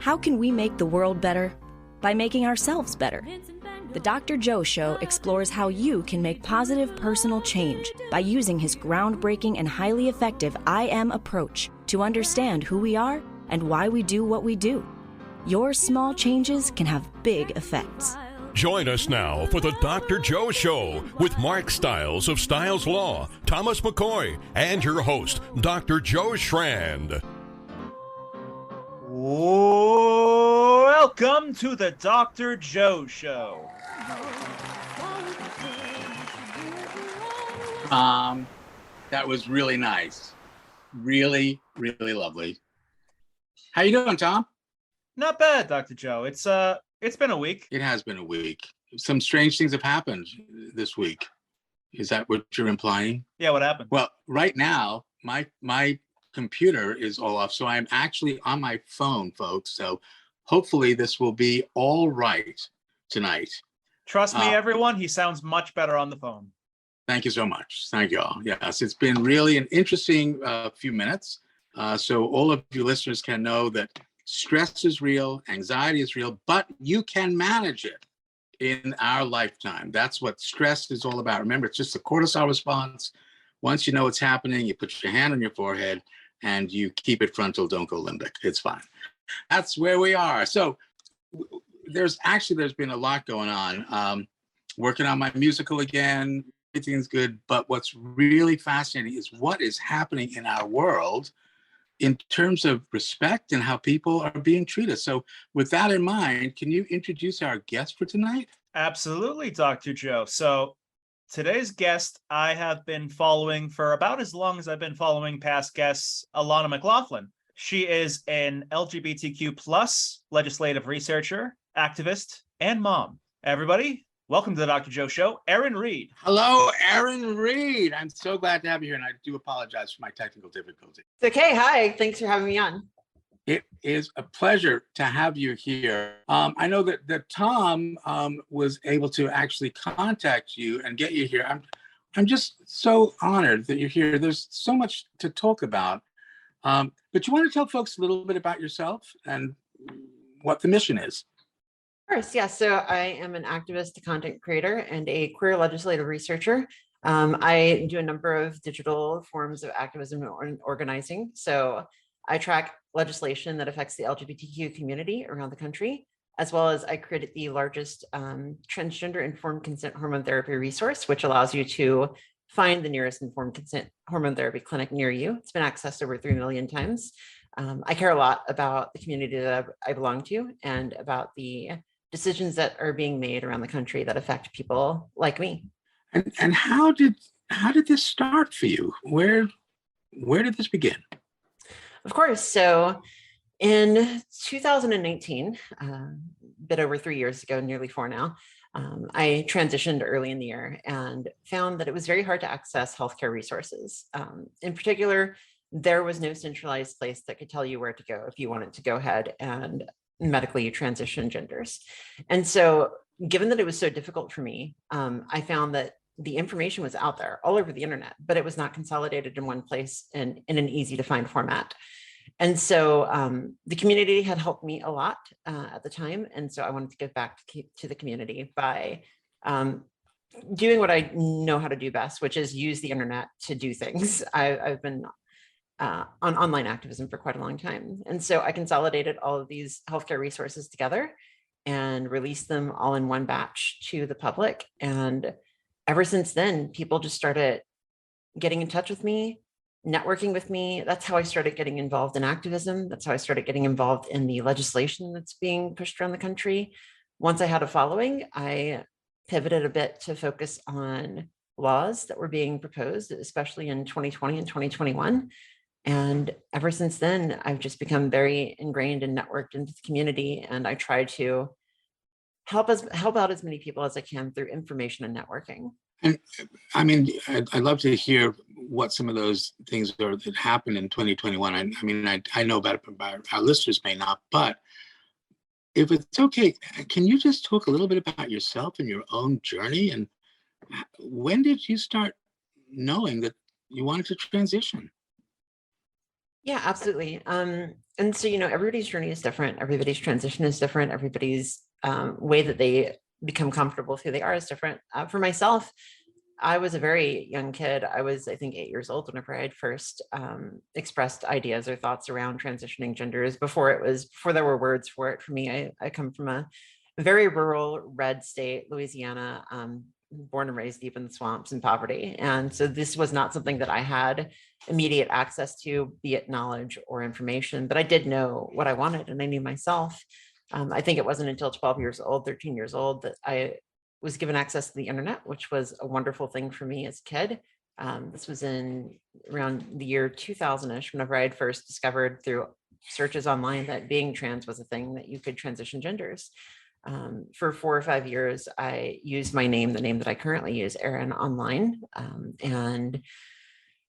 How can we make the world better? By making ourselves better. The Dr. Joe Show explores how you can make positive personal change by using his groundbreaking and highly effective I Am approach to understand who we are and why we do what we do. Your small changes can have big effects. Join us now for the Dr. Joe Show with Mark Stiles of Stiles Law, Thomas McCoy, and your host, Dr. Joe Schrand. Welcome to the Dr. Joe Show. That was really nice. Really, really lovely. How you doing, Tom? Not bad, Dr. Joe. It's been a week. It has been a week. Some strange things have happened this week. Is that what you're implying? Yeah, what happened? Well, right now, my computer is all off, so I'm actually on my phone, folks. So hopefully this will be all right tonight. Trust me, everyone, he sounds much better on the phone. Thank you so much. Thank you all. Yes, it's been really an interesting few minutes. So all of you listeners can know that stress is real, anxiety is real, but you can manage it in our lifetime. That's what stress is all about. Remember, it's just a cortisol response. Once you know what's happening, you put your hand on your forehead and you keep it frontal, don't go limbic. It's fine. That's where we are. So there's been a lot going on. Working on my musical again, everything's good. But what's really fascinating is what is happening in our world in terms of respect and how people are being treated. So with that in mind, can you introduce our guest for tonight? Absolutely, Dr. Joe. So today's guest I have been following for about as long as I've been following past guests, Alana McLaughlin. She is an LGBTQ plus legislative researcher, activist, and mom. Everybody, welcome to the Dr. Joe Show, Erin Reed. Hello, Erin Reed. I'm so glad to have you here, and I do apologize for my technical difficulty. It's okay. Hi. Thanks for having me on. It is a pleasure to have you here. I know that Tom was able to actually contact you and get you here. I'm just so honored that you're here. There's so much to talk about. But you want to tell folks a little bit about yourself and what the mission is? Of course, yeah. So I am an activist, a content creator, and a queer legislative researcher. I do a number of digital forms of activism and organizing. So I track legislation that affects the LGBTQ community around the country, as well as I created the largest transgender informed consent hormone therapy resource, which allows you to find the nearest informed consent hormone therapy clinic near you. It's been accessed over 3 million times. I care a lot about the community that I belong to and about the decisions that are being made around the country that affect people like me. And how did this start for you? Where did this begin? Of course. So in 2019, a bit over 3 years ago, nearly 4 now, I transitioned early in the year and found that it was very hard to access healthcare resources. In particular, there was no centralized place that could tell you where to go if you wanted to go ahead and medically transition genders. And so given that it was so difficult for me, I found that the information was out there all over the internet, but it was not consolidated in one place and in an easy to find format. And so the community had helped me a lot at the time. And so I wanted to give back to the community by doing what I know how to do best, which is use the internet to do things. I've been on online activism for quite a long time. And so I consolidated all of these healthcare resources together and released them all in one batch to the public. And ever since then, people just started getting in touch with me, networking with me. That's how I started getting involved in activism. That's how I started getting involved in the legislation that's being pushed around the country. Once I had a following, I pivoted a bit to focus on laws that were being proposed, especially in 2020 and 2021. And ever since then, I've just become very ingrained and networked into the community. And I try to help out as many people as I can through information and networking. And I mean, I'd love to hear what some of those things are that happened in 2021. I know about it, but our listeners may not. But if it's okay, can you just talk a little bit about yourself and your own journey? And when did you start knowing that you wanted to transition? Yeah, absolutely. And so, everybody's journey is different. Everybody's transition is different. Everybody's way that they become comfortable with who they are is different. For myself, I was a very young kid. I was, I think, 8 years old whenever I had first expressed ideas or thoughts around transitioning genders before there were words for it. For me, I come from a very rural red state, Louisiana, born and raised deep in the swamps and poverty. And so this was not something that I had immediate access to, be it knowledge or information, but I did know what I wanted and I knew myself. I think it wasn't until 12 years old, 13 years old that I was given access to the internet, which was a wonderful thing for me as a kid. This was in around the year 2000-ish, whenever I had first discovered through searches online that being trans was a thing, that you could transition genders. For 4 or 5 years, I used my name, the name that I currently use, Erin, online, and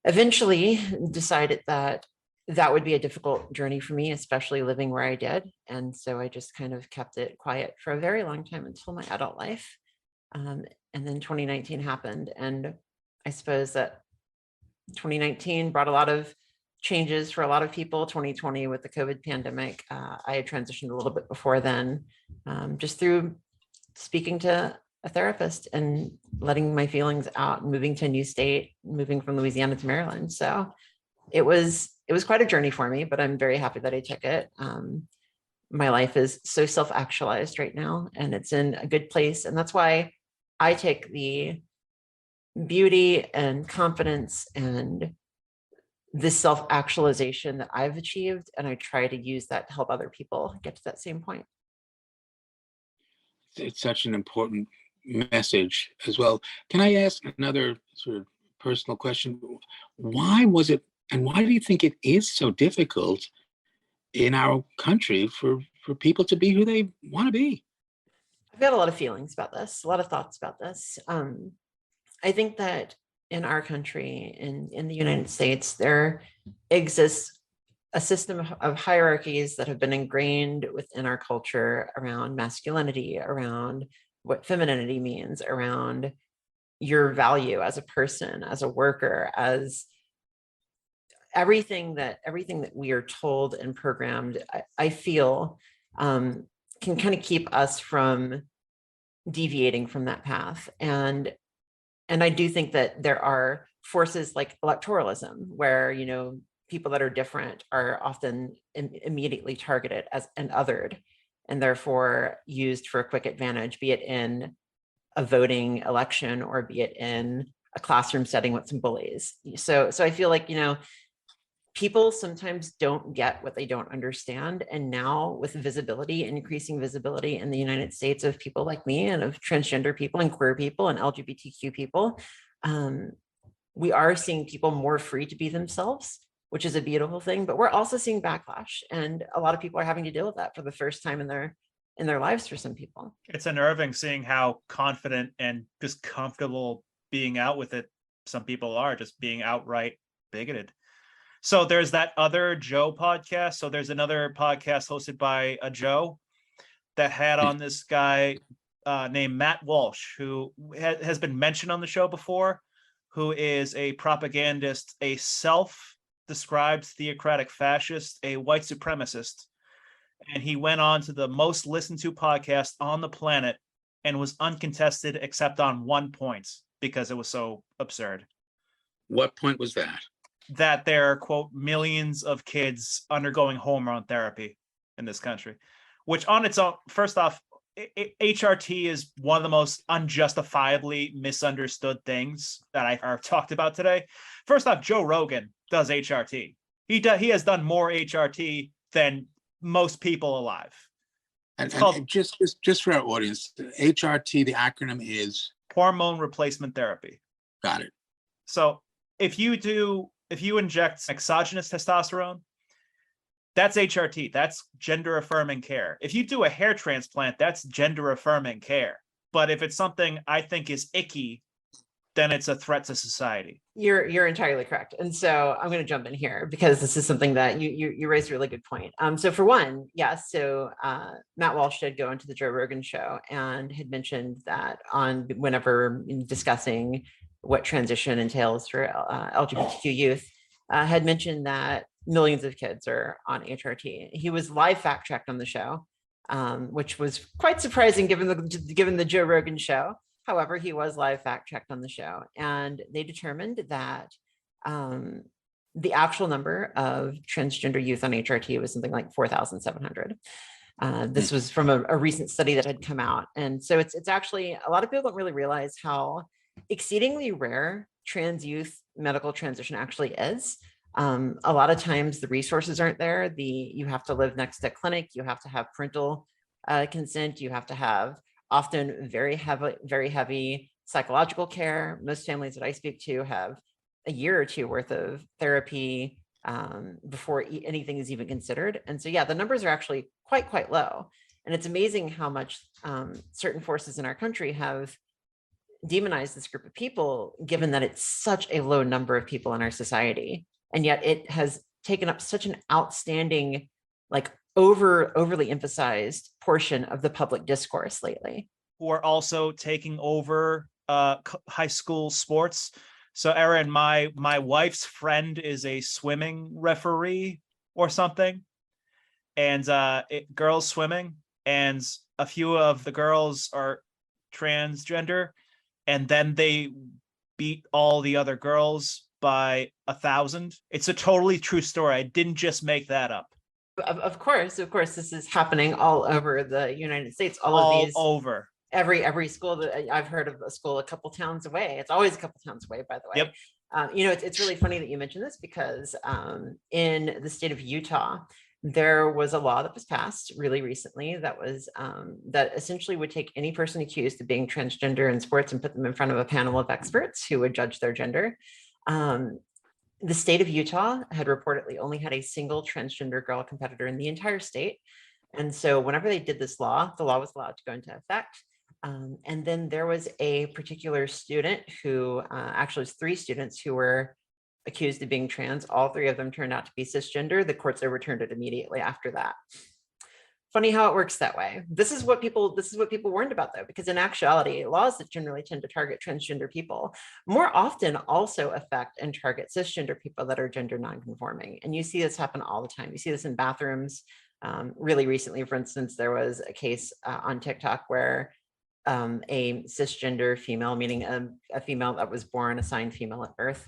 eventually decided that that would be a difficult journey for me, especially living where I did. And so I just kind of kept it quiet for a very long time until my adult life. And then 2019 happened. And I suppose that 2019 brought a lot of changes for a lot of people. 2020 with the COVID pandemic, I had transitioned a little bit before then, just through speaking to a therapist and letting my feelings out, moving to a new state, moving from Louisiana to Maryland. So it was quite a journey for me, but I'm very happy that I took it. My life is so self-actualized right now, and it's in a good place. And that's why I take the beauty and confidence and this self-actualization that I've achieved, and I try to use that to help other people get to that same point. It's such an important message as well. Can I ask another sort of personal question? Why was it, and why do you think it is so difficult in our country for people to be who they want to be? I've got a lot of feelings about this, a lot of thoughts about this. I think that in our country, in the United States, there exists a system of hierarchies that have been ingrained within our culture around masculinity, around what femininity means, around your value as a person, as a worker, as everything that we are told and programmed, I feel can kind of keep us from deviating from that path. And I do think that there are forces like electoralism, where, people that are different are often immediately targeted as and othered, and therefore used for a quick advantage, be it in a voting election or be it in a classroom setting with some bullies. So I feel like, people sometimes don't get what they don't understand. And now with visibility, increasing visibility in the United States of people like me and of transgender people and queer people and LGBTQ people, we are seeing people more free to be themselves, which is a beautiful thing, but we're also seeing backlash. And a lot of people are having to deal with that for the first time in their lives for some people. It's unnerving seeing how confident and just comfortable being out with it some people are, just being outright bigoted. So there's that other Joe podcast. So there's another podcast hosted by a Joe that had on this guy named Matt Walsh, who has been mentioned on the show before, who is a propagandist, a self-described theocratic fascist, a white supremacist. And he went on to the most listened to podcast on the planet and was uncontested except on one point because it was so absurd. What point was that? That there are, quote, millions of kids undergoing hormone therapy in this country, which on its own, first off, HRT is one of the most unjustifiably misunderstood things that I've talked about today. First off, Joe Rogan does HRT. He has done more HRT than most people alive. And just for our audience, HRT, the acronym is hormone replacement therapy. Got it. So if you inject exogenous testosterone, that's HRT. That's gender affirming care. If you do a hair transplant, that's gender affirming care. But if it's something I think is icky, then it's a threat to society. You're entirely correct. And so I'm going to jump in here because this is something that you raised a really good point. So for one, yes. So Matt Walsh did go into the Joe Rogan show and had mentioned that whenever discussing what transition entails for LGBTQ youth, had mentioned that millions of kids are on HRT. He was live fact checked on the show, which was quite surprising given the Joe Rogan show. However, he was live fact checked on the show, and they determined that the actual number of transgender youth on HRT was something like 4,700. This was from a recent study that had come out. And so it's actually, a lot of people don't really realize how exceedingly rare trans youth medical transition actually is. A lot of times the resources aren't there. You have to live next to a clinic, you have to have parental consent, you have to have often very heavy psychological care. Most families that I speak to have a year or two worth of therapy before anything is even considered. And so, yeah, the numbers are actually quite low. And it's amazing how much certain forces in our country have demonized this group of people, given that it's such a low number of people in our society. And yet it has taken up such an outstanding, like overly emphasized portion of the public discourse lately. Who are also taking over high school sports. So Erin, my wife's friend is a swimming referee or something, and girls swimming, and a few of the girls are transgender, and then they beat all the other girls by 1,000. It's a totally true story. I didn't just make that up. Of course, this is happening all over the United States. All of these over. Every school that I've heard of, a school a couple towns away. It's always a couple towns away, by the way. Yep. It's really funny that you mentioned this, because in the state of Utah, there was a law that was passed really recently that was that essentially would take any person accused of being transgender in sports and put them in front of a panel of experts who would judge their gender. The state of Utah had reportedly only had a single transgender girl competitor in the entire state. And so whenever they did this law, the law was allowed to go into effect. And then there was a particular student who, actually it was 3 students who were accused of being trans. All 3 of them turned out to be cisgender. The courts overturned it immediately after that. Funny how it works that way. This is what people warned about, though, because in actuality, laws that generally tend to target transgender people more often also affect and target cisgender people that are gender nonconforming. And you see this happen all the time. You see this in bathrooms. Really recently, for instance, there was a case on TikTok where a cisgender female, meaning a female that was born assigned female at birth,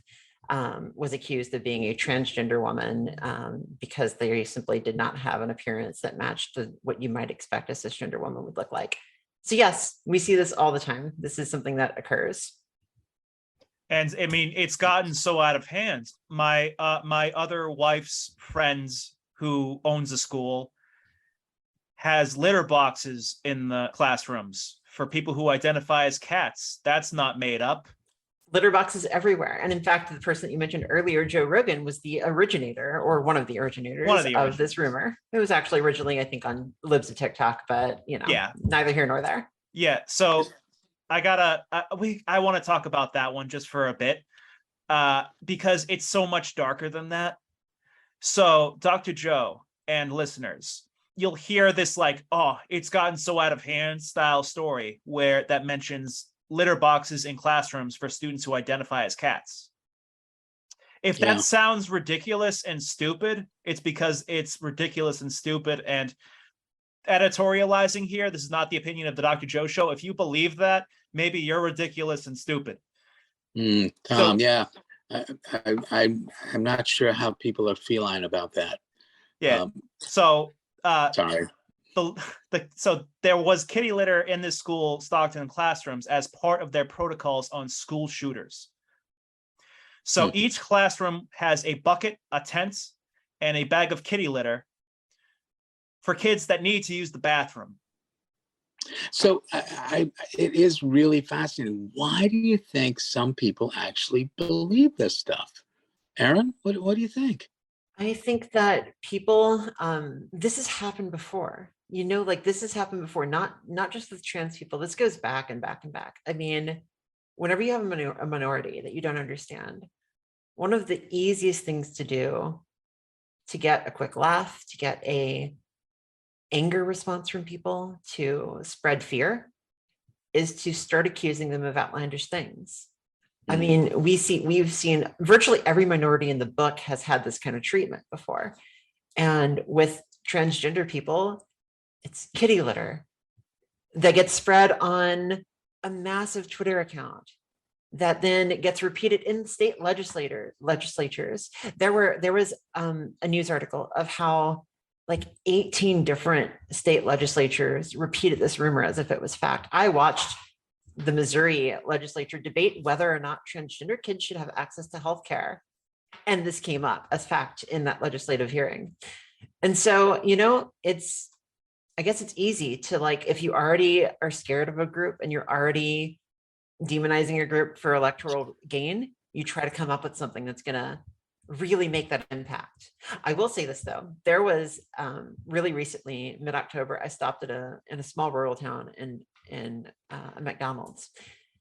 was accused of being a transgender woman because they simply did not have an appearance that matched what you might expect a cisgender woman would look like. So yes, we see this all the time. This is something that occurs. And I mean, it's gotten so out of hand. My other wife's friends who owns a school has litter boxes in the classrooms for people who identify as cats. That's not made up. Litter boxes everywhere. And in fact, the person that you mentioned earlier, Joe Rogan, was the originator, or one of the originators of this rumor. It was actually originally, I think, on Libs of TikTok, but neither here nor there. Yeah. So I want to talk about that one just for a bit, because it's so much darker than that. So Dr. Joe and listeners, you'll hear this like, oh, it's gotten so out of hand style story where that mentions litter boxes in classrooms for students who identify as cats. If that sounds ridiculous and stupid, it's because it's ridiculous and stupid. And editorializing here, this is not the opinion of the Dr. Joe Show. If you believe that, maybe you're ridiculous and stupid. Tom, I'm not sure how people are feline about that. Yeah. Sorry. So there was kitty litter in this school, Stockton classrooms, as part of their protocols on school shooters. So each classroom has a bucket, a tent, and a bag of kitty litter for kids that need to use the bathroom. So it is really fascinating. Why do you think some people actually believe this stuff? Erin, what do you think? I think that people, this has happened before. This has happened before, not just with trans people. This goes back and back and back. I mean, whenever you have a minority that you don't understand, one of the easiest things to do to get a quick laugh, to get a anger response from people, to spread fear, is to start accusing them of outlandish things. I mean, we've seen virtually every minority in the book has had this kind of treatment before. And with transgender people, it's kitty litter that gets spread on a massive Twitter account that then gets repeated in state legislatures. There was a news article of how like 18 different state legislatures repeated this rumor as if it was fact. I watched the Missouri legislature debate whether or not transgender kids should have access to health care. And this came up as fact in that legislative hearing. And so, I guess it's easy to, like, if you already are scared of a group and you're already demonizing your group for electoral gain, you try to come up with something that's going to really make that impact. I will say this though, there was really recently, mid-October, I stopped in a small rural town in a McDonald's,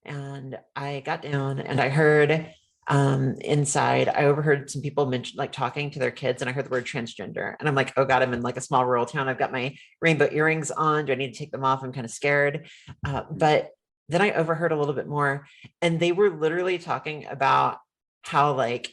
and I got down and I heard inside, I overheard some people mention, like, talking to their kids, and I heard the word transgender, and I'm like, oh God, I'm in like a small rural town. I've got my rainbow earrings on. Do I need to take them off? I'm kind of scared. But then I overheard a little bit more, and they were literally talking about how, like,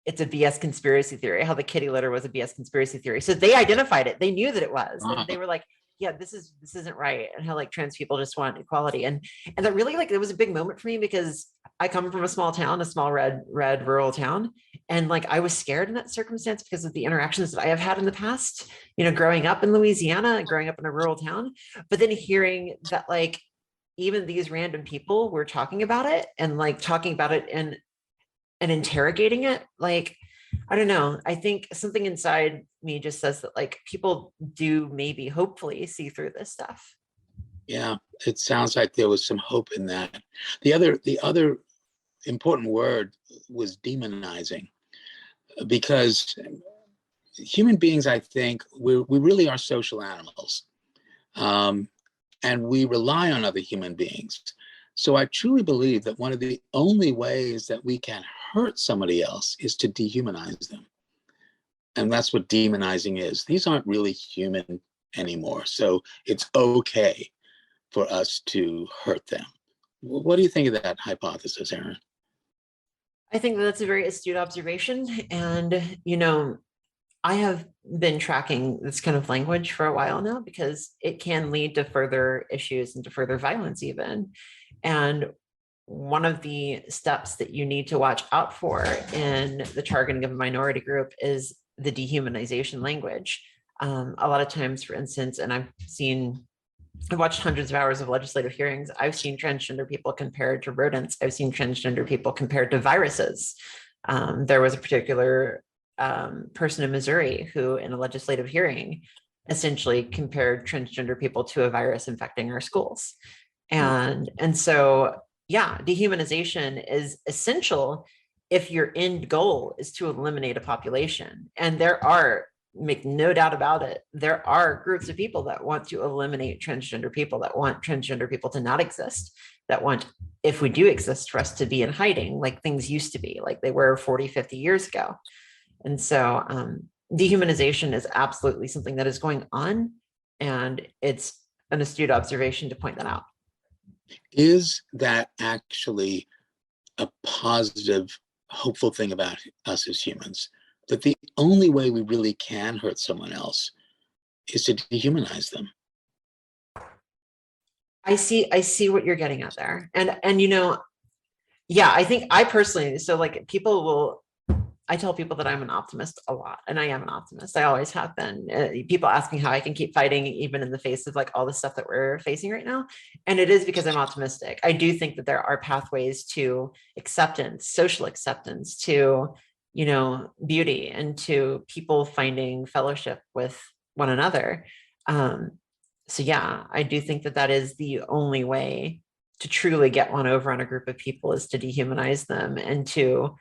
it's a BS conspiracy theory, how the kitty litter was a BS conspiracy theory. So they identified it. They knew that it was. And they were like, yeah, this isn't right. And how, like, trans people just want equality. And that really, like, it was a big moment for me, because I come from a small town, a small red rural town. And, like, I was scared in that circumstance because of the interactions that I have had in the past, growing up in Louisiana, growing up in a rural town. But then hearing that, like, even these random people were talking about it, and, like, talking about it and interrogating it, like, I don't know. I think something inside me just says that, like, people do maybe hopefully see through this stuff. Yeah, it sounds like there was some hope in that. The other important word was demonizing, because human beings, I think, we really are social animals, and we rely on other human beings. So I truly believe that one of the only ways that we can hurt somebody else is to dehumanize them. And that's what demonizing is. These aren't really human anymore. So it's okay for us to hurt them. What do you think of that hypothesis, Erin? I think that's a very astute observation. And, I have been tracking this kind of language for a while now, because it can lead to further issues and to further violence even. And one of the steps that you need to watch out for in the targeting of a minority group is the dehumanization language. A lot of times, for instance, and I've watched hundreds of hours of legislative hearings. I've seen transgender people compared to rodents. I've seen transgender people compared to viruses. There was a particular person in Missouri who, in a legislative hearing, essentially compared transgender people to a virus infecting our schools. And so, yeah, dehumanization is essential if your end goal is to eliminate a population. And there are, make no doubt about it, there are groups of people that want to eliminate transgender people, that want transgender people to not exist, that want, if we do exist, for us to be in hiding like things used to be, like they were 40, 50 years ago. And so dehumanization is absolutely something that is going on, and it's an astute observation to point that out. Is that actually a positive, hopeful thing about us as humans? That the only way we really can hurt someone else is to dehumanize them. I see what you're getting at there. And yeah, I think I personally, so, like, I tell people that I'm an optimist a lot, and I am an optimist. I always have been. People ask me how I can keep fighting even in the face of, like, all the stuff that we're facing right now. And it is because I'm optimistic. I do think that there are pathways to acceptance, social acceptance, to, beauty, and to people finding fellowship with one another. So yeah, I do think that that is the only way to truly get one over on a group of people, is to dehumanize them and to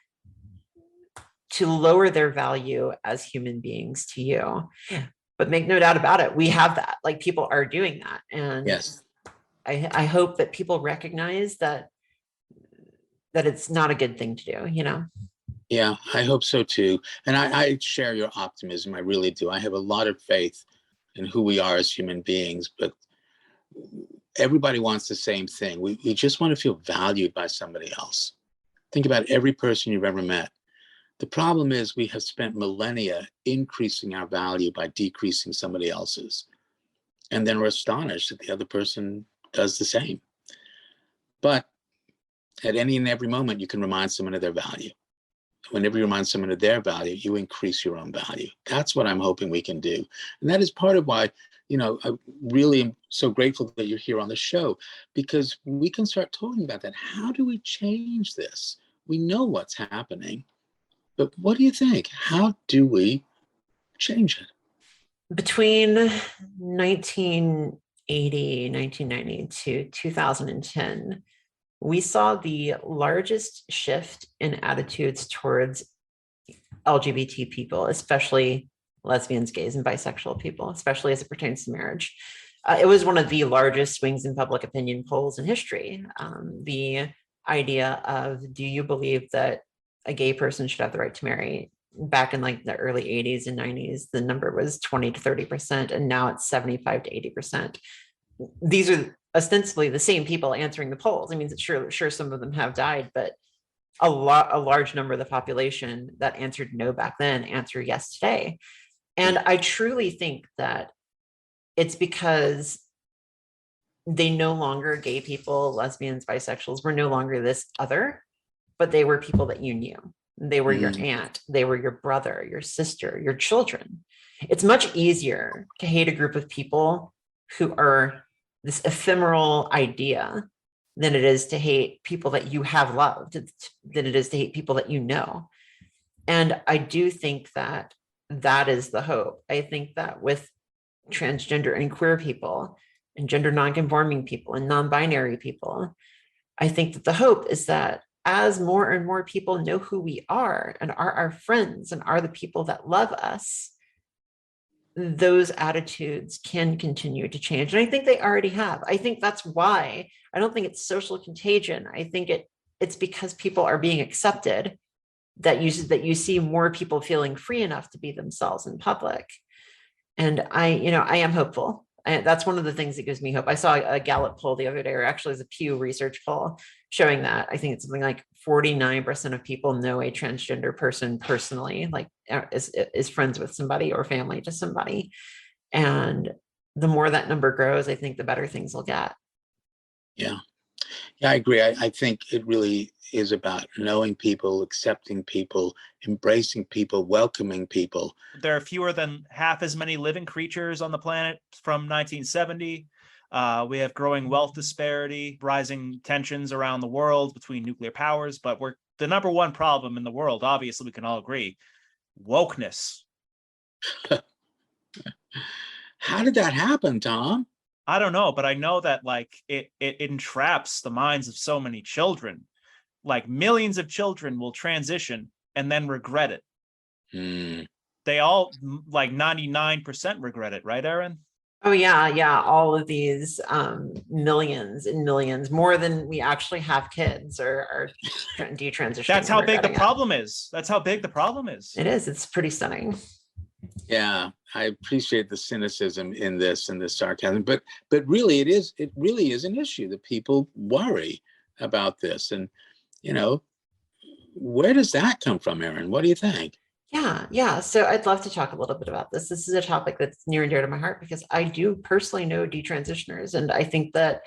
lower their value as human beings to you. But make no doubt about it, we have that. Like, people are doing that. And yes, I hope that people recognize that it's not a good thing to do, Yeah, I hope so too. And I share your optimism. I really do. I have a lot of faith in who we are as human beings, but everybody wants the same thing. We just want to feel valued by somebody else. Think about every person you've ever met. The problem is we have spent millennia increasing our value by decreasing somebody else's. And then we're astonished that the other person does the same. But at any and every moment, you can remind someone of their value. Whenever you remind someone of their value, you increase your own value. That's what I'm hoping we can do. And that is part of why, I really am so grateful that you're here on the show, because we can start talking about that. How do we change this? We know what's happening, but what do you think? How do we change it? Between 1980, 1990 to 2010, we saw the largest shift in attitudes towards LGBT people, especially lesbians, gays, and bisexual people, especially as it pertains to marriage. It was one of the largest swings in public opinion polls in history. The idea of, do you believe that a gay person should have the right to marry? Back in like the early 80s and 90s, the number was 20 to 30%, and now it's 75 to 80%. These are ostensibly the same people answering the polls. I mean, sure, some of them have died, but a large number of the population that answered no back then answer yes today. And I truly think that it's because they no longer, gay people, lesbians, bisexuals, were no longer this other, but they were people that you knew. They were your aunt, they were your brother, your sister, your children. It's much easier to hate a group of people who are this ephemeral idea than it is to hate people that you have loved, than it is to hate people that you know. And I do think that that is the hope. I think that with transgender and queer people and gender nonconforming people and non-binary people, I think that the hope is that as more and more people know who we are and are our friends and are the people that love us, those attitudes can continue to change. And I think they already have. I think that's why I don't think it's social contagion. I think it's because people are being accepted, that you see more people feeling free enough to be themselves in public. And I am hopeful. That's one of the things that gives me hope. I saw a Gallup poll the other day, or actually it's a Pew Research poll, showing that I think it's something like 49% of people know a transgender person personally, like is friends with somebody or family to somebody. And the more that number grows, I think the better things will get. Yeah, I agree. I think it really is about knowing people, accepting people, embracing people, welcoming people. There are fewer than half as many living creatures on the planet from 1970. We have growing wealth disparity, rising tensions around the world between nuclear powers, but we're the number one problem in the world. Obviously, we can all agree. Wokeness. How did that happen, Tom? I don't know, but I know that it entraps the minds of so many children. Like millions of children will transition and then regret it. They all, like 99% regret it, right, Erin? Oh yeah. All of these millions and millions, more than we actually have kids, are detransitioning. That's how big the problem is. That's how big the problem is. It is. It's pretty stunning. Yeah, I appreciate the cynicism in this and the sarcasm, but really it really is an issue that people worry about this. And where does that come from, Erin? What do you think? Yeah. So I'd love to talk a little bit about this. This is a topic that's near and dear to my heart because I do personally know detransitioners. And I think that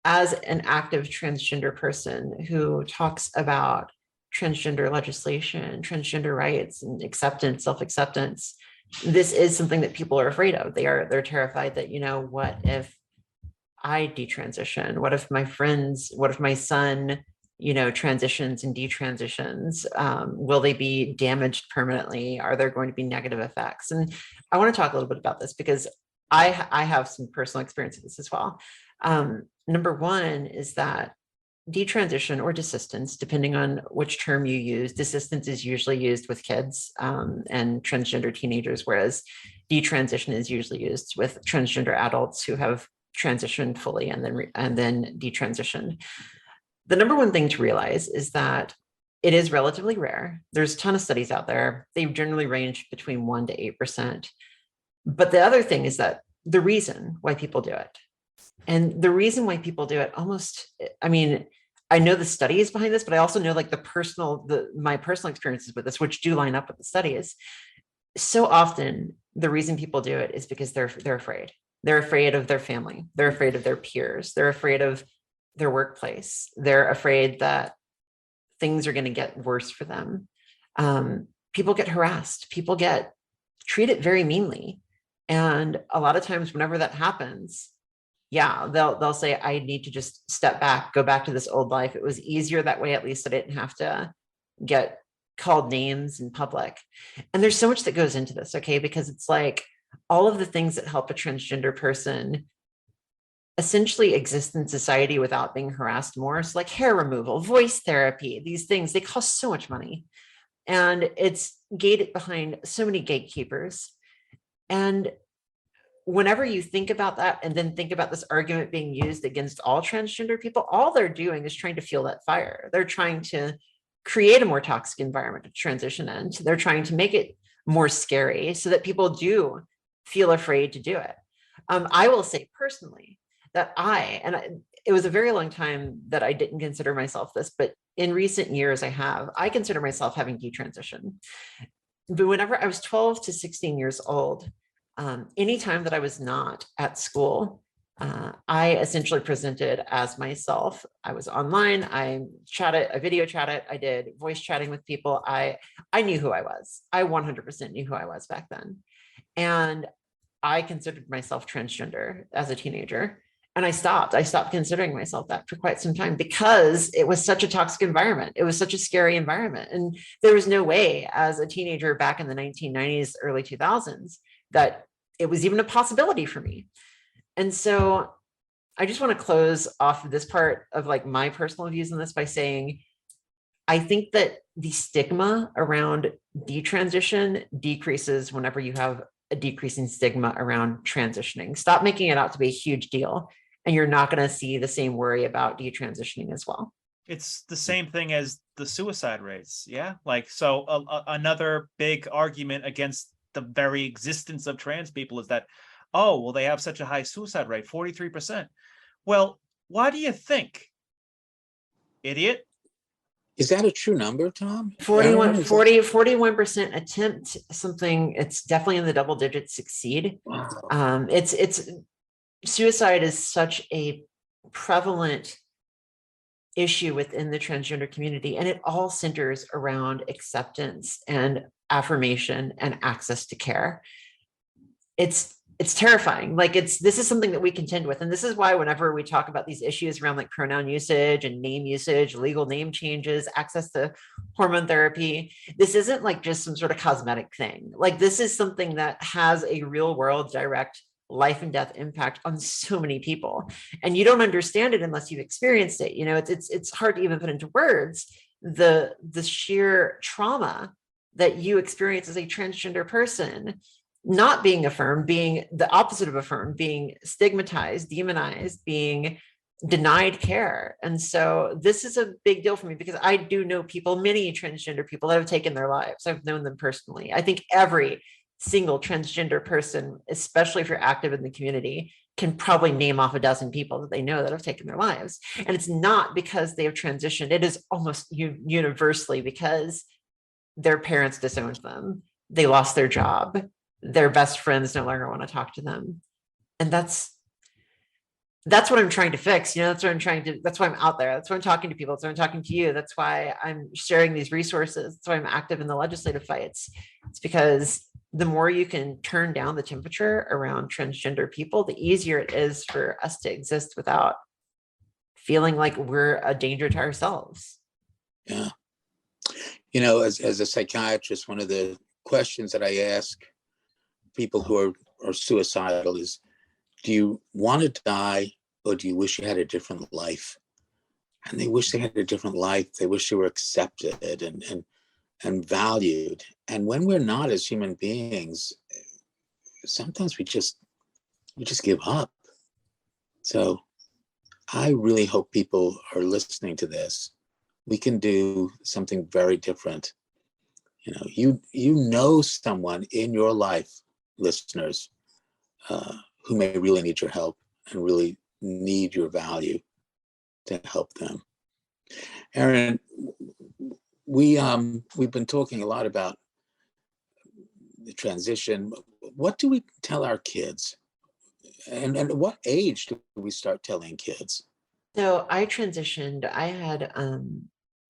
as an active transgender person who talks about transgender legislation, transgender rights, and acceptance, self-acceptance, this is something that people are afraid of. They're terrified that, what if I detransition? What if my son, transitions and detransitions? Will they be damaged permanently? Are there going to be negative effects? And I want to talk a little bit about this because I have some personal experience with this as well. Number one is that detransition or desistance, depending on which term you use, desistance is usually used with kids and transgender teenagers, whereas detransition is usually used with transgender adults who have transitioned fully and then detransitioned. The number one thing to realize is that it is relatively rare. There's a ton of studies out there. They generally range between 1% to 8%. But the other thing is that the reason why people do it, and the reason why people do it I know the studies behind this, but I also know like my personal experiences with this, which do line up with the studies. So often the reason people do it is because they're afraid. They're afraid of their family. They're afraid of their peers. They're afraid of their workplace. They're afraid that things are going to get worse for them. People get harassed. People get treated very meanly. And a lot of times whenever that happens, yeah, they'll say, I need to just step back, go back to this old life. It was easier that way. At least I didn't have to get called names in public. And there's so much that goes into this, okay? Because it's like all of the things that help a transgender person essentially exist in society without being harassed more. So like hair removal, voice therapy, these things, they cost so much money. And it's gated behind so many gatekeepers. And whenever you think about that and then think about this argument being used against all transgender people, all they're doing is trying to fuel that fire. They're trying to create a more toxic environment to transition into. They're trying to make it more scary so that people do feel afraid to do it. I will say personally that it was a very long time that I didn't consider myself this, but in recent years I consider myself having detransitioned. But whenever I was 12 to 16 years old, anytime that I was not at school, I essentially presented as myself. I was online, I video chatted, I did voice chatting with people. I knew who I was. I 100% knew who I was back then. And I considered myself transgender as a teenager. And I stopped considering myself that for quite some time because it was such a toxic environment. It was such a scary environment. And there was no way as a teenager back in the 1990s, early 2000s, that it was even a possibility for me. And so I just want to close off this part of like my personal views on this by saying, I think that the stigma around detransition decreases whenever you have a decreasing stigma around transitioning. Stop making it out to be a huge deal, and you're not going to see the same worry about detransitioning as well. It's the same thing as the suicide rates. Yeah. Like, so another big argument against the very existence of trans people is that, oh, well, they have such a high suicide rate, 43%. Well, why do you think? Idiot. Is that a true number, Tom? 41% attempt something. It's definitely in the double digits succeed. Wow. It's suicide is such a prevalent issue within the transgender community, and it all centers around acceptance and affirmation and access to care. It's terrifying. Like this is something that we contend with. And this is why whenever we talk about these issues around like pronoun usage and name usage, legal name changes, access to hormone therapy, this isn't like just some sort of cosmetic thing. Like this is something that has a real world direct life and death impact on so many people. And you don't understand it unless you've experienced it. You know, it's hard to even put into words the sheer trauma that you experience as a transgender person, not being affirmed, being the opposite of affirmed, being stigmatized, demonized, being denied care. And so this is a big deal for me because I do know people, many transgender people that have taken their lives. I've known them personally. I think every single transgender person, especially if you're active in the community, can probably name off a dozen people that they know that have taken their lives. And it's not because they have transitioned. It is almost universally because their parents disowned them. They lost their job. Their best friends no longer want to talk to them. And that's what I'm trying to fix. You know, that's why I'm out there. That's why I'm talking to people. That's why I'm talking to you. That's why I'm sharing these resources. That's why I'm active in the legislative fights. It's because the more you can turn down the temperature around transgender people, the easier it is for us to exist without feeling like we're a danger to ourselves. Yeah. You know, as a psychiatrist, one of the questions that I ask people who are suicidal is, do you want to die or do you wish you had a different life? And they wish they had a different life. They wish they were accepted and valued. And when we're not as human beings, sometimes we just give up. So I really hope people are listening to this. We can do something very different. You know, you know someone in your life, listeners, who may really need your help and really need your value to help them. Erin, we've been talking a lot about the transition. What do we tell our kids? And what age do we start telling kids? So I transitioned. I had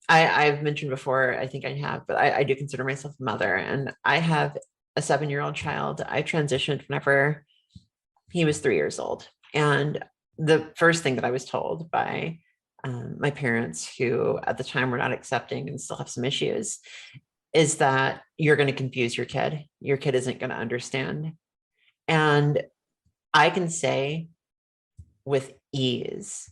I've mentioned before, I think I have, but I do consider myself a mother, and I have a 7-year-old child. I transitioned whenever he was 3 years old. And the first thing that I was told by my parents, who at the time were not accepting and still have some issues, is that you're going to confuse your kid. Your kid isn't going to understand. And I can say with ease,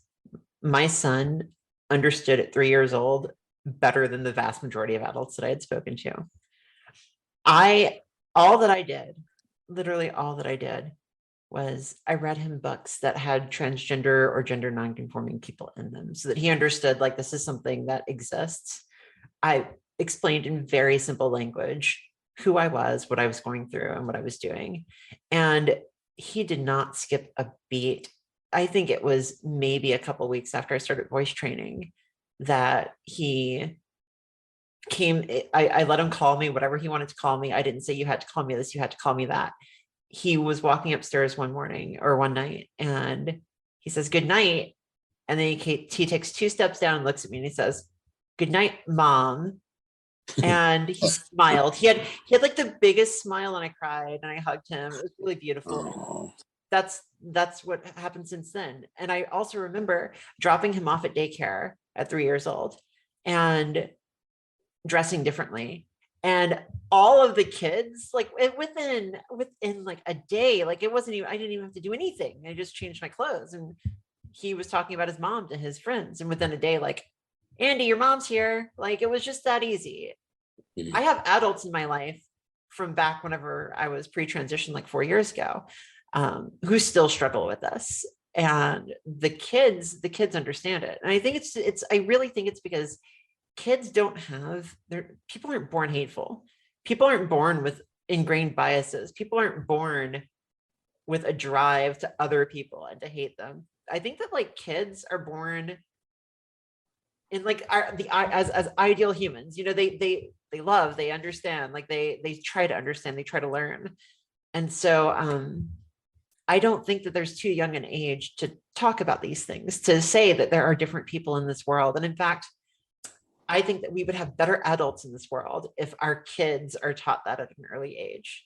my son understood at 3 years old better than the vast majority of adults that I had spoken to. All that I did, literally all that I did, was I read him books that had transgender or gender nonconforming people in them, so that he understood, like, this is something that exists. I explained in very simple language who I was, what I was going through, and what I was doing. And he did not skip a beat. I think it was maybe a couple of weeks after I started voice training that he came. I let him call me whatever he wanted to call me. I didn't say, you had to call me this, you had to call me that. He was walking upstairs one morning or one night, and he says, "Good night." And then he takes 2 steps down and looks at me and he says, "Good night, Mom." And he smiled. He had like the biggest smile, and I cried and I hugged him. It was really beautiful. That's what happened since then. And I also remember dropping him off at daycare at 3 years old and dressing differently. And all of the kids, like within like a day, like it wasn't even, I didn't even have to do anything. I just changed my clothes, and he was talking about his mom to his friends. And within a day, like, "Andy, your mom's here." Like, it was just that easy. Mhm. I have adults in my life from back whenever I was pre-transition, like 4 years ago, who still struggle with this. And the kids understand it. And I think I really think it's because kids don't have people aren't born hateful. People aren't born with ingrained biases. People aren't born with a drive to other people and to hate them. I think that, like, kids are born in, like, as ideal humans. They love, they understand, like they try to understand, they try to learn. And so I don't think that there's too young an age to talk about these things, to say that there are different people in this world. And in fact, I think that we would have better adults in this world if our kids are taught that at an early age.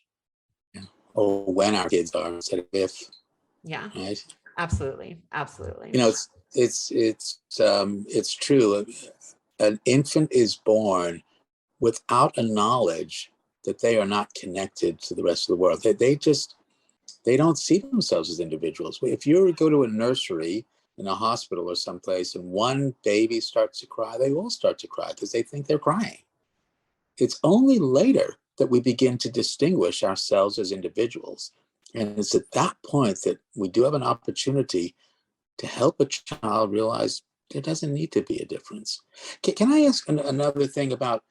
Yeah. Or when our kids are, instead of if. Yeah, right? Absolutely. It's true. An infant is born without a knowledge that they are not connected to the rest of the world. They don't see themselves as individuals. If you go to a nursery in a hospital or someplace and one baby starts to cry, they all start to cry because they think they're crying. It's only later that we begin to distinguish ourselves as individuals. And it's at that point that we do have an opportunity to help a child realize there doesn't need to be a difference. Can I ask another thing about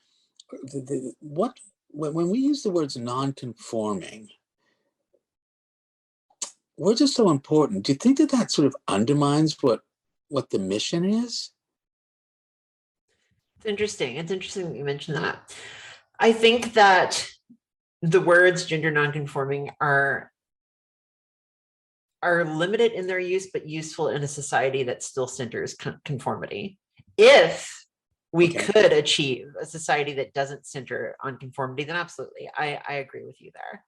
when we use the words non-conforming, words are so important. Do you think that sort of undermines what the mission is? It's interesting. It's interesting that you mentioned that. I think that the words gender nonconforming are limited in their use, but useful in a society that still centers conformity. If we could achieve a society that doesn't center on conformity, then absolutely, I agree with you there.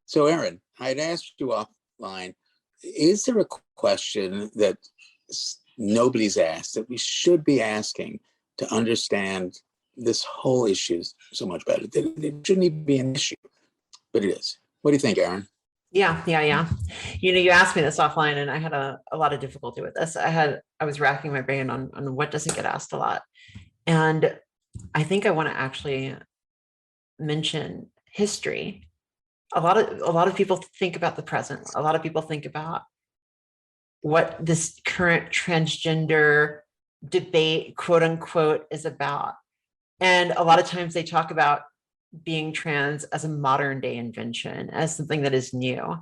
So, Erin, I'd asked you offline, is there a question that nobody's asked that we should be asking to understand this whole issue so much better? It shouldn't even be an issue, but it is. What do you think, Erin? Yeah. You asked me this offline, and I had a lot of difficulty with this. I was racking my brain on what doesn't get asked a lot. And I think I want to actually mention history. A lot of people think about the present. A lot of people think about what this current transgender debate, quote unquote, is about. And a lot of times they talk about being trans as a modern day invention, as something that is new.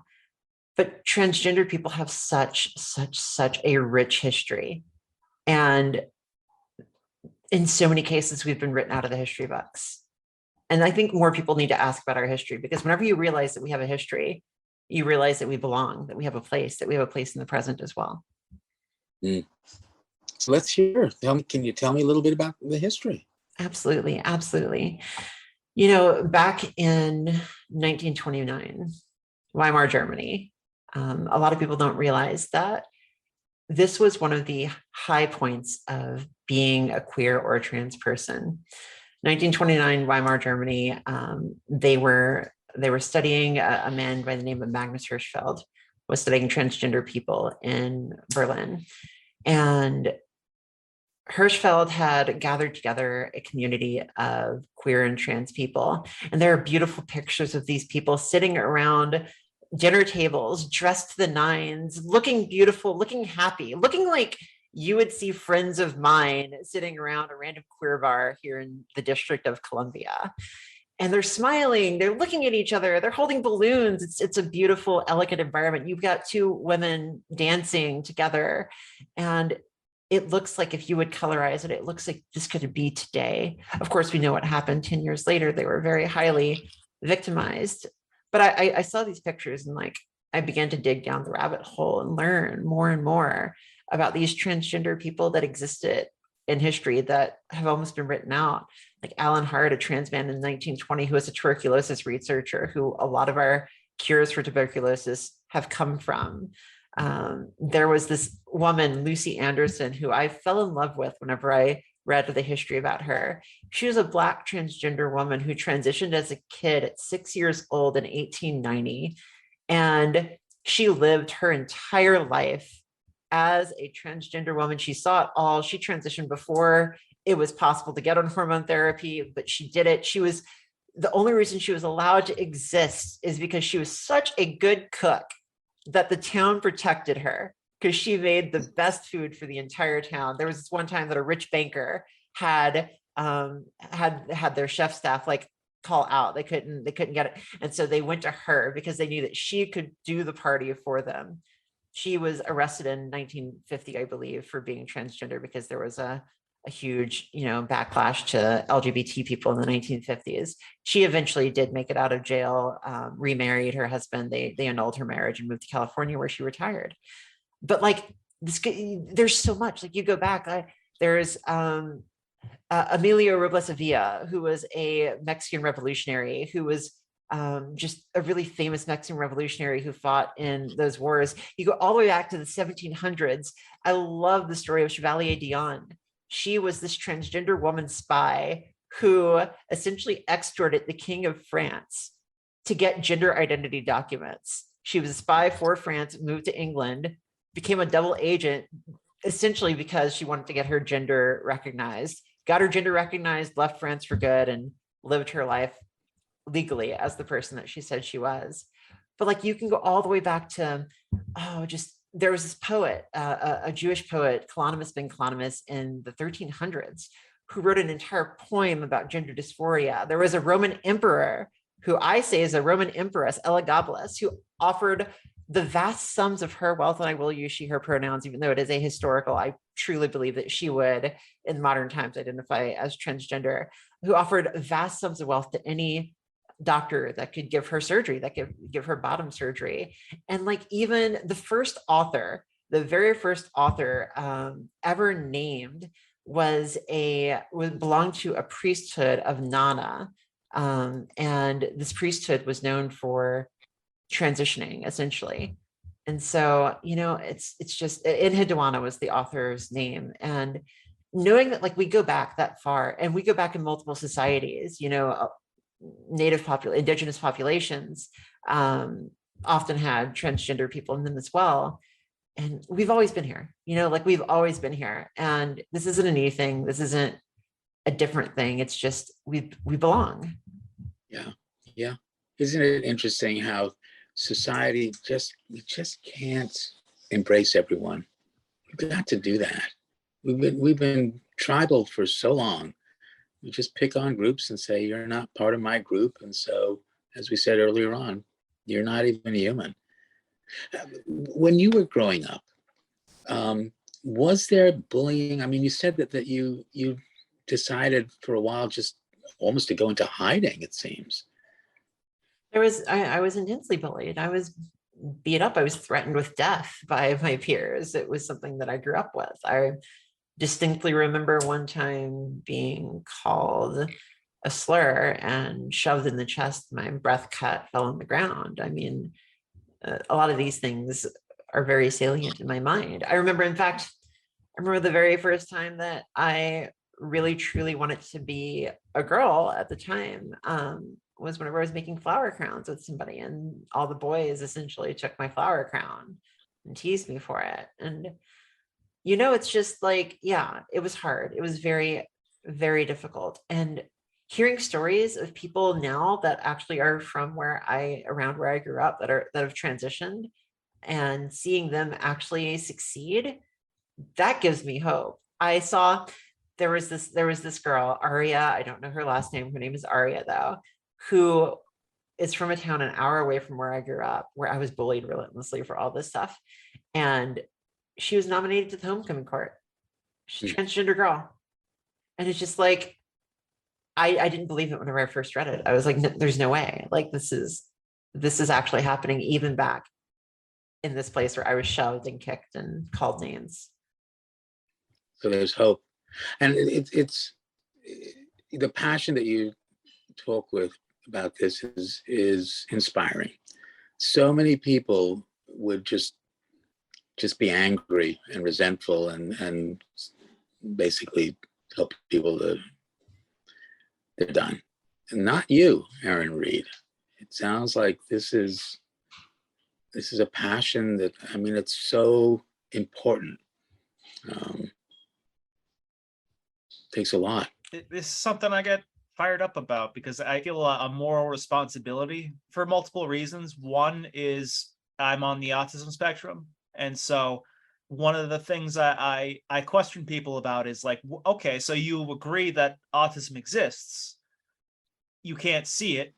But transgender people have such a rich history. And in so many cases, we've been written out of the history books. And I think more people need to ask about our history, because whenever you realize that we have a history, you realize that we belong, that we have a place, that we have a place in the present as well. Mm. So let's hear. Can you tell me a little bit about the history? Absolutely. Absolutely. You know, back in 1929, Weimar, Germany, a lot of people don't realize that this was one of the high points of being a queer or a trans person. 1929, Weimar, Germany, they were studying a man by the name of Magnus Hirschfeld, was studying transgender people in Berlin. And Hirschfeld had gathered together a community of queer and trans people. And there are beautiful pictures of these people sitting around dinner tables, dressed to the nines, looking beautiful, looking happy, looking like you would see friends of mine sitting around a random queer bar here in the District of Columbia. And they're smiling, they're looking at each other, they're holding balloons. It's a beautiful, elegant environment. You've got two women dancing together. And it looks like, if you would colorize it, it looks like this could be today. Of course, we know what happened 10 years later. They were very highly victimized. But I saw these pictures, and like, I began to dig down the rabbit hole and learn more and more about these transgender people that existed in history that have almost been written out. Like Alan Hart, a trans man in 1920, who was a tuberculosis researcher, who a lot of our cures for tuberculosis have come from. There was this woman, Lucy Anderson, who I fell in love with whenever I read the history about her. She was a Black transgender woman who transitioned as a kid at 6 years old in 1890. And she lived her entire life as a transgender woman. She saw it all. She transitioned before it was possible to get on hormone therapy, but she did it. The only reason she was allowed to exist is because she was such a good cook that the town protected her, because she made the best food for the entire town. There was this one time that a rich banker had their chef staff like call out. They couldn't get it. And so they went to her because they knew that she could do the party for them. She was arrested in 1950, I believe, for being transgender, because there was a huge, backlash to LGBT people in the 1950s. She eventually did make it out of jail, remarried her husband. They annulled her marriage and moved to California, where she retired. But like this, there's so much. Like you go back, there's Emilio Robles Avila, who was a Mexican revolutionary, who was just a really famous Mexican revolutionary who fought in those wars. You go all the way back to the 1700s. I love the story of Chevalier Dion. She was this transgender woman spy who essentially extorted the King of France to get gender identity documents. She was a spy for France, moved to England, became a double agent, essentially because she wanted to get her gender recognized, got her gender recognized, left France for good, and lived her life legally as the person that she said she was. But like, you can go all the way back to, there was this poet, a Jewish poet, Kalonymus ben Kalonymus, in the 1300s, who wrote an entire poem about gender dysphoria. There was a Roman emperor, who I say is a Roman empress, Elagabalus, who offered the vast sums of her wealth, and I will use she, her pronouns, even though it is ahistorical. I truly believe that she would, in modern times, identify as transgender, who offered vast sums of wealth to any doctor that could give her surgery, that could give her bottom surgery. And like, even the very first author ever named belonged to a priesthood of Nana. And this priesthood was known for transitioning, essentially. And so, it's just, Enheduanna was the author's name. And knowing that, like, we go back that far, and we go back in multiple societies, indigenous populations often had transgender people in them as well. And we've always been here, we've always been here. And this isn't a new thing. This isn't a different thing. It's just, we belong. Yeah. Isn't it interesting how society we just can't embrace everyone? We've got to do that. We've been tribal for so long. We just pick on groups and say, you're not part of my group. And so, as we said earlier on, you're not even human. When you were growing up, was there bullying? I mean, you said that you decided for a while just almost to go into hiding, it seems. I was intensely bullied. I was beat up. I was threatened with death by my peers. It was something that I grew up with. I distinctly remember one time being called a slur and shoved in the chest. My breath cut, fell on the ground. I mean, a lot of these things are very salient in my mind. I remember, in fact, the very first time that I really truly wanted to be a girl at the time was whenever I was making flower crowns with somebody, and all the boys essentially took my flower crown and teased me for it. And, it's just like, yeah, it was hard. It was very, very difficult. And hearing stories of people now that actually are from around where I grew up, that have transitioned, and seeing them actually succeed, that gives me hope. I saw there was this girl, Aria. I don't know her last name. Her name is Aria, though, who is from a town an hour away from where I grew up, where I was bullied relentlessly for all this stuff. And she was nominated to the homecoming court. She's a transgender girl. And it's just like, I didn't believe it whenever I first read it. I was like, there's no way. Like, this is actually happening, even back in this place where I was shoved and kicked and called names. So there's hope. And it's the passion that you talk with about this is inspiring. So many people would just be angry and resentful and basically tell people that they're done. And not you, Erin Reed. It sounds like this is a passion that, I mean, it's so important. Takes a lot. This is something I get fired up about because I feel a moral responsibility for multiple reasons. One is I'm on the autism spectrum. And so one of the things I question people about is like, okay, so you agree that autism exists. You can't see it.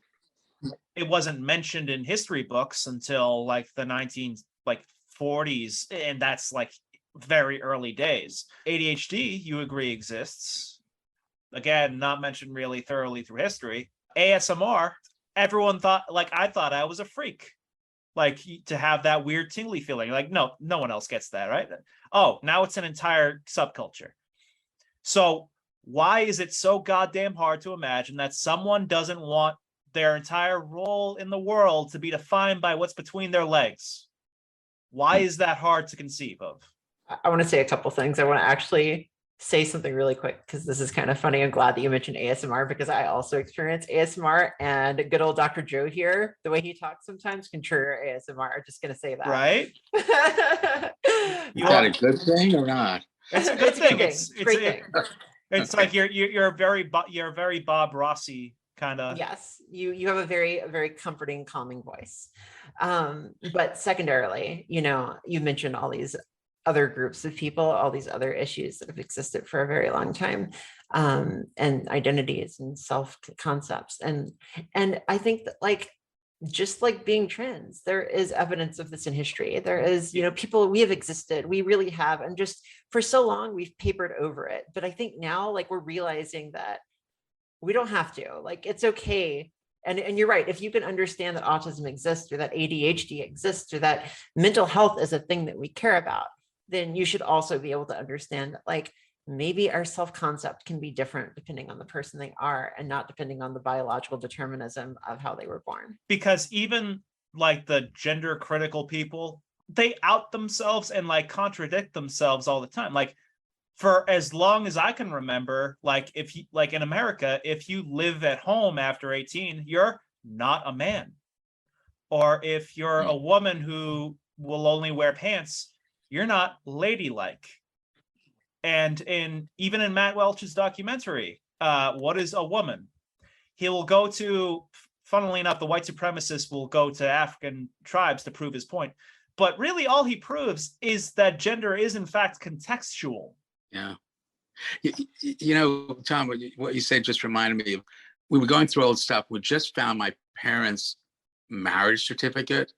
It wasn't mentioned in history books until like the 1940s. And that's like very early days. ADHD, you agree, exists. Again, not mentioned really thoroughly through history. ASMR, everyone thought, like I thought I was a freak, like to have that weird tingly feeling. Like, no one else gets that, right? Oh, now it's an entire subculture. So why is it so goddamn hard to imagine that someone doesn't want their entire role in the world to be defined by what's between their legs? Why is that hard to conceive of? I want to say a couple things. I want to actually say something really quick because this is kind of funny. I'm glad that you mentioned ASMR because I also experience ASMR, and good old Dr. Joe here, the way he talks sometimes can trigger ASMR. I'm just going to say that. Right? Is that a good thing or not? It's a good thing. It's a great thing. It's like you're very Bob Rossi kind of. Yes, you have a very comforting, calming voice. But secondarily, you mentioned all these other groups of people, all these other issues that have existed for a very long time, and identities and self-concepts. And I think that, like, just like being trans, there is evidence of this in history. There is, people, we have existed, we really have. And just for so long, we've papered over it. But I think now, like, we're realizing that we don't have to, like, it's okay. And you're right. If you can understand that autism exists, or that ADHD exists, or that mental health is a thing that we care about, then you should also be able to understand that, like, maybe our self-concept can be different depending on the person they are, and not depending on the biological determinism of how they were born. Because even like the gender critical people, they out themselves and like contradict themselves all the time. Like, for as long as I can remember, like, if you, like in America, if you live at home after 18, you're not a man. Or if you're a woman who will only wear pants, you're not ladylike. And even in Matt Welch's documentary, What is a Woman? He will go to, funnily enough, the white supremacist will go to African tribes to prove his point. But really all he proves is that gender is in fact contextual. Yeah. Tom, what you said just reminded me of, we were going through old stuff. We just found my parents' marriage certificate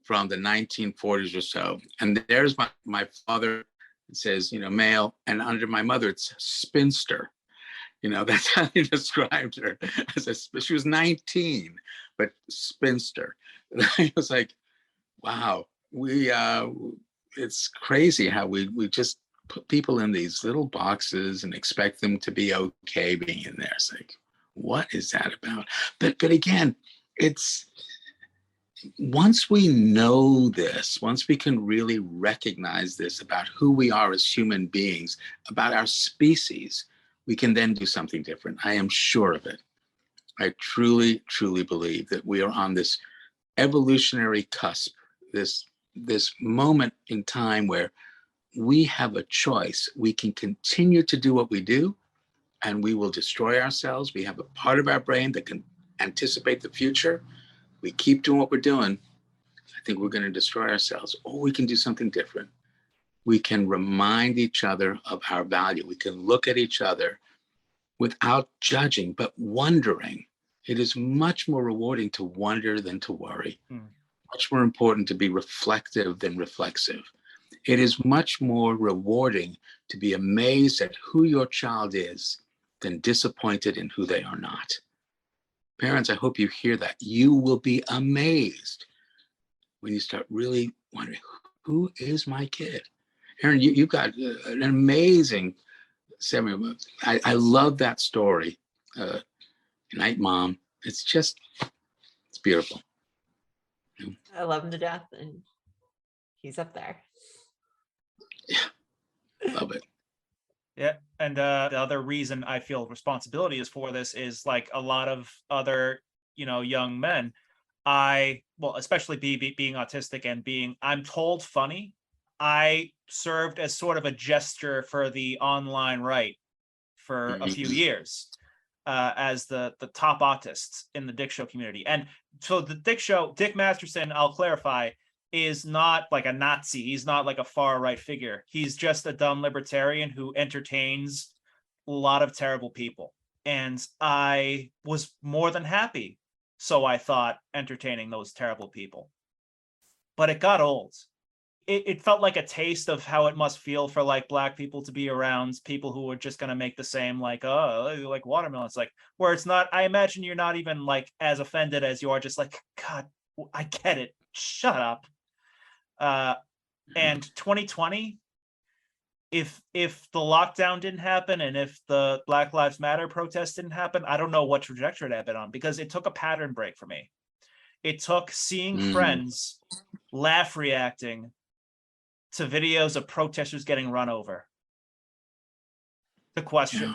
from the 1940s or so. And there's my father, it says, male, and under my mother, it's spinster. That's how they described her. She was 19, but spinster. And I was like, wow, it's crazy how we just put people in these little boxes and expect them to be okay being in there. It's like, what is that about? But again, it's once we know this, once we can really recognize this about who we are as human beings, about our species, we can then do something different. I am sure of it. I truly, truly believe that we are on this evolutionary cusp, this moment in time where we have a choice. We can continue to do what we do, and we will destroy ourselves. We have a part of our brain that can anticipate the future. We keep doing what we're doing, I think we're going to destroy ourselves. Or we can do something different. We can remind each other of our value. We can look at each other without judging, but wondering. It is much more rewarding to wonder than to worry. Much more important to be reflective than reflexive. It is much more rewarding to be amazed at who your child is than disappointed in who they are not. Parents, I hope you hear that. You will be amazed when you start really wondering, who is my kid? Erin, you've got an amazing seven. I love that story. Night, Mom. It's beautiful. I love him to death, and he's up there. Yeah, love it. Yeah, and the other reason I feel responsibility is for this is like a lot of other, young men. Especially being autistic and I'm told funny. I served as sort of a gesture for the online right for a few years as the top autist in the Dick Show community. And so the Dick Masterson, I'll clarify, is not like a Nazi. He's not like a far right figure. He's just a dumb libertarian who entertains a lot of terrible people. And I was more than happy, so I thought, entertaining those terrible people. But it got old. It felt like a taste of how it must feel for like Black people to be around people who are just going to make the same, like, oh, like watermelon. It's like, where it's not, I imagine you're not even like as offended as you are just like, God, I get it. Shut up. And 2020, if the lockdown didn't happen and if the Black Lives Matter protest didn't happen, I don't know what trajectory it had been on, because it took a pattern break for me. It took seeing friends laugh reacting to videos of protesters getting run over. The question,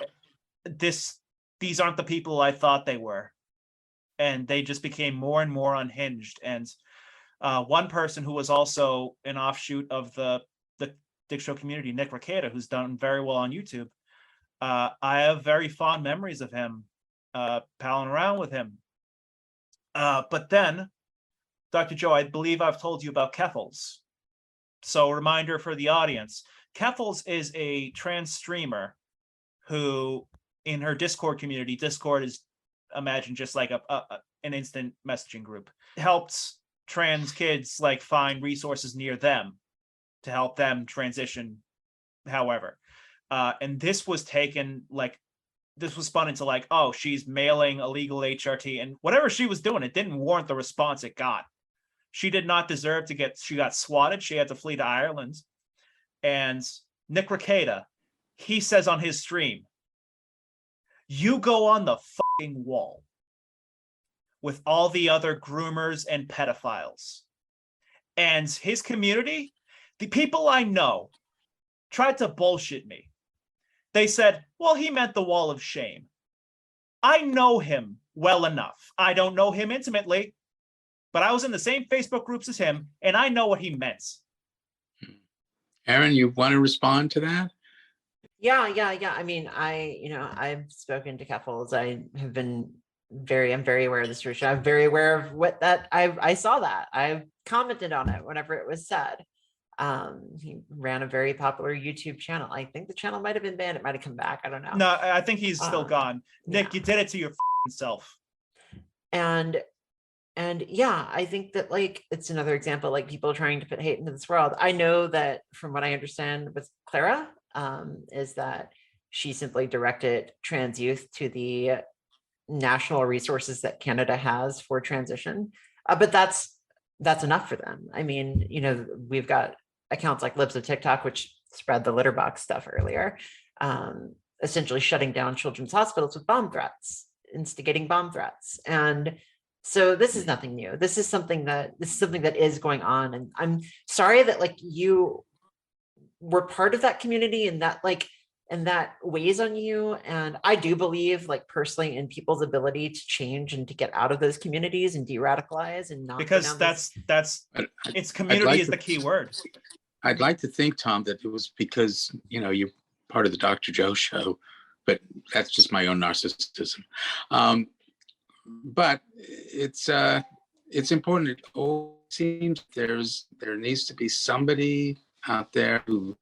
these aren't the people I thought they were. And they just became more and more unhinged. And one person who was also an offshoot of the Dick Show community, Nick Rekieta, who's done very well on YouTube. I have very fond memories of him, palling around with him. But then, Dr. Joe, I believe I've told you about Keffals. So, reminder for the audience, Keffals is a trans streamer who, in her Discord community, Discord is, imagine just like an instant messaging group, helps trans kids like find resources near them to help them transition, however. And this was spun into like, oh, she's mailing illegal HRT, and whatever she was doing, it didn't warrant the response it got. She did not deserve she got swatted. She had to flee to Ireland. And Nick Rekieta, he says on his stream, you go on the fucking wall with all the other groomers and pedophiles. And his community, the people I know, tried to bullshit me. They said, well, he meant the wall of shame. I know him well enough. I don't know him intimately, but I was in the same Facebook groups as him, and I know what he meant. Erin, you want to respond to that? Yeah. I mean, I've spoken to Keffals. I'm very aware of the situation. I'm very aware of what I saw that. I've commented on it whenever it was said. He ran a very popular YouTube channel. I think the channel might have been banned. It might have come back. I don't know. No, I think he's still gone. Nick, you did it to your self. And yeah, I think that like it's another example, like people trying to put hate into this world. I know that from what I understand with Clara, is that she simply directed trans youth to the national resources that Canada has for transition. But that's enough for them. I mean, you know, we've got accounts like Libs of TikTok, which spread the litter box stuff earlier, essentially shutting down children's hospitals with bomb threats, instigating bomb threats. And so this is nothing new. This is something that is going on. And I'm sorry that like you were part of that community and that weighs on you. And I do believe like personally in people's ability to change and to get out of those communities and de-radicalize and not because it's community is the key word. I'd like to think, Tom, that it was because, you know, you're part of the Dr. Joe show, but that's just my own narcissism. But it's important. It all seems there needs to be somebody out there who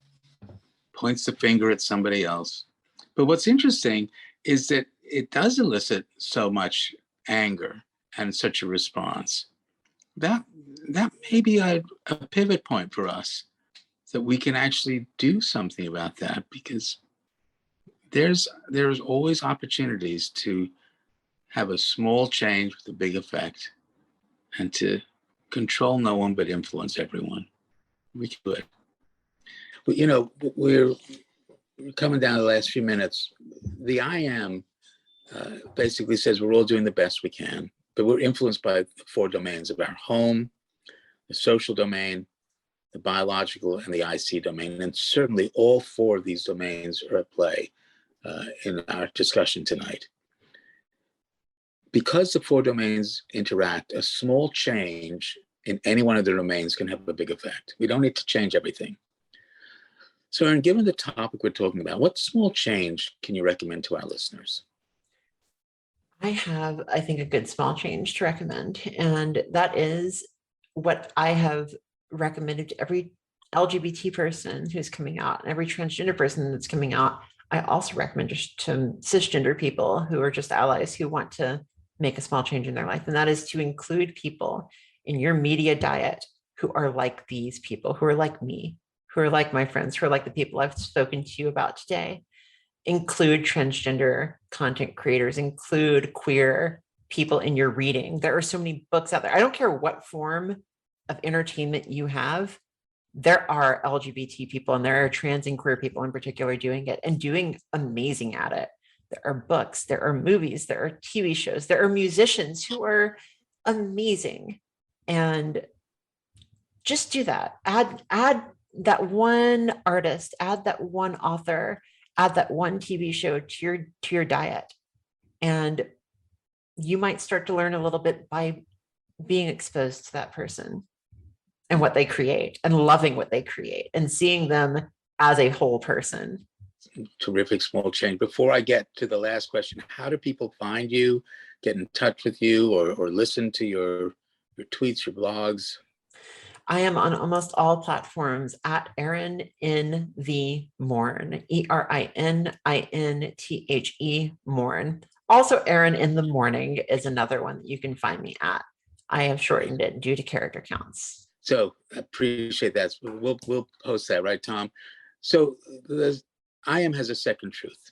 points the finger at somebody else. But what's interesting is that it does elicit so much anger and such a response. That may be a pivot point for us, that we can actually do something about that, because there's always opportunities to have a small change with a big effect and to control no one but influence everyone. We can do it. But, you know, we're coming down to the last few minutes. The I am basically says we're all doing the best we can, but we're influenced by the 4 domains of our home, the social domain, the biological, and the IC domain. And certainly all 4 of these domains are at play in our discussion tonight. Because the 4 domains interact, a small change in any one of the domains can have a big effect. We don't need to change everything. So, Erin, given the topic we're talking about, what small change can you recommend to our listeners? I have, I think, a good small change to recommend. And that is what I have recommended to every LGBT person who's coming out, and every transgender person that's coming out. I also recommend just to cisgender people who are just allies who want to make a small change in their life. And that is to include people in your media diet who are like these people, who are like me, who are like my friends, who are like the people I've spoken to you about today. Include transgender content creators, include queer people in your reading. There are so many books out there. I don't care what form of entertainment you have. There are LGBT people and there are trans and queer people in particular doing it and doing amazing at it. There are books, there are movies, there are TV shows, there are musicians who are amazing. And just do that. Add that one artist, add that one author, add that one TV show to your diet. And you might start to learn a little bit by being exposed to that person and what they create and loving what they create and seeing them as a whole person. Terrific small change. Before I get to the last question, how do people find you, get in touch with you, or listen to your tweets, your blogs? I am on almost all platforms at Erin in the Morn, ERININTHE Morn. Also, Erin in the Morning is another one that you can find me at. I have shortened it due to character counts. So I appreciate that. We'll post that, right, Tom? So I Am has a second truth.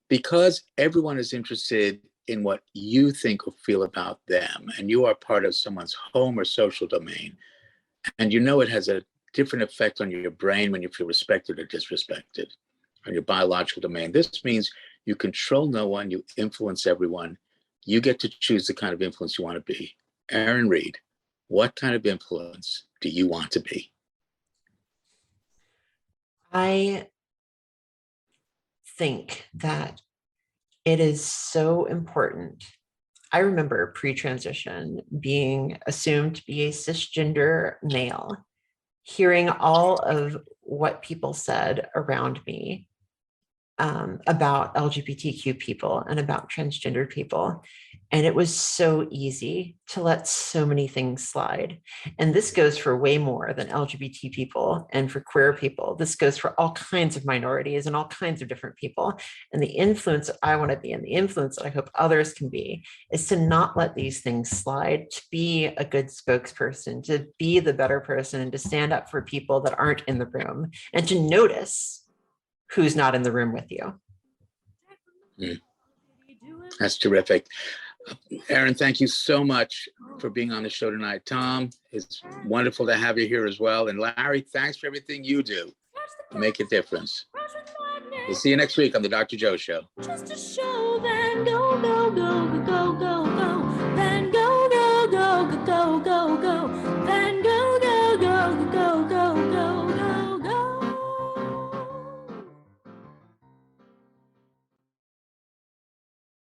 Because everyone is interested in what you think or feel about them, and you are part of someone's home or social domain, and you know it has a different effect on your brain when you feel respected or disrespected, on your biological domain. This means you control no one, you influence everyone. You get to choose the kind of influence you want to be. Erin Reed, what kind of influence do you want to be? I think that it is so important. I remember pre-transition being assumed to be a cisgender male, hearing all of what people said around me about LGBTQ people and about transgender people. And it was so easy to let so many things slide. And this goes for way more than LGBT people and for queer people. This goes for all kinds of minorities and all kinds of different people. And the influence that I want to be and the influence that I hope others can be is to not let these things slide, to be a good spokesperson, to be the better person, and to stand up for people that aren't in the room, and to notice who's not in the room with you. Mm. That's terrific. Erin, thank you so much for being on the show tonight. Tom, it's wonderful to have you here as well. And Larry, thanks for everything you do to make a difference. We'll see you next week on the Dr. Joe Show. Just a show, then go, go, go, go, go, go, go, then go.